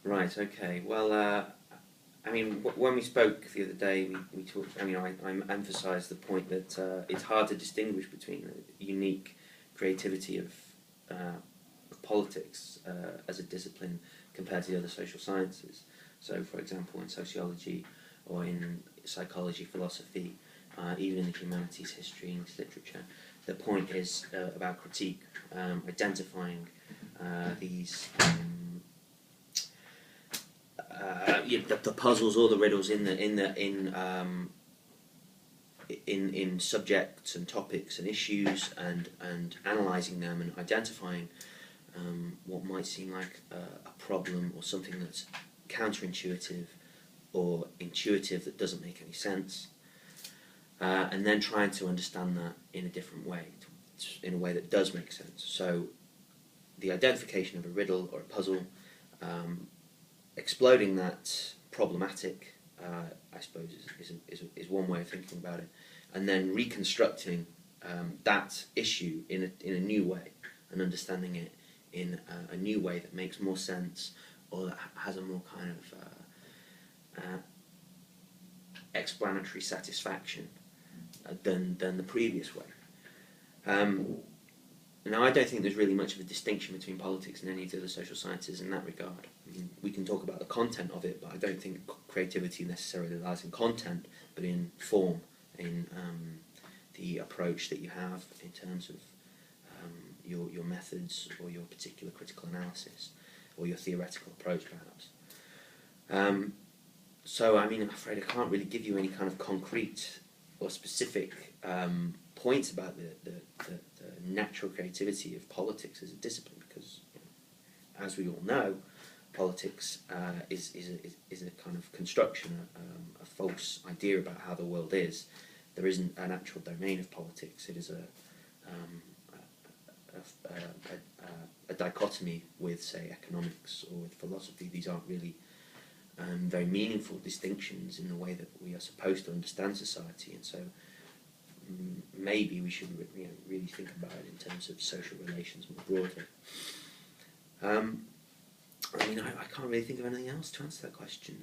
Right. Okay. Well, I mean, when we spoke the other day, we talked. I mean, I emphasised the point that it's hard to distinguish between the unique creativity of politics as a discipline compared to the other social sciences. So, for example, in sociology or in psychology, philosophy, even in the humanities, history, English literature, the point is about critique, identifying these. The puzzles or the riddles in subjects and topics and issues, and analysing them and identifying what might seem like a problem or something that's counterintuitive or intuitive that doesn't make any sense, and then trying to understand that in a different way, in a way that does make sense. So the identification of a riddle or a puzzle, exploding that problematic, I suppose, is one way of thinking about it, and then reconstructing that issue in a new way and understanding it in a new way that makes more sense or that has a more kind of explanatory satisfaction than the previous way. Now, I don't think there's really much of a distinction between politics and any of the other social sciences in that regard. I mean, we can talk about the content of it, but I don't think creativity necessarily lies in content, but in form, in the approach that you have in terms of your methods or your particular critical analysis or your theoretical approach, perhaps. So, I mean, I'm afraid I can't really give you any kind of concrete or specific points about the natural creativity of politics as a discipline, because, as we all know, politics is a kind of construction, a false idea about how the world is. There isn't an actual domain of politics. It is a dichotomy with, say, economics or with philosophy. These aren't really very meaningful distinctions in the way that we are supposed to understand society, and so maybe we should really think about it in terms of social relations more broadly. I mean, I can't really think of anything else to answer that question.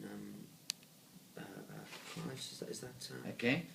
Clive, is that Okay.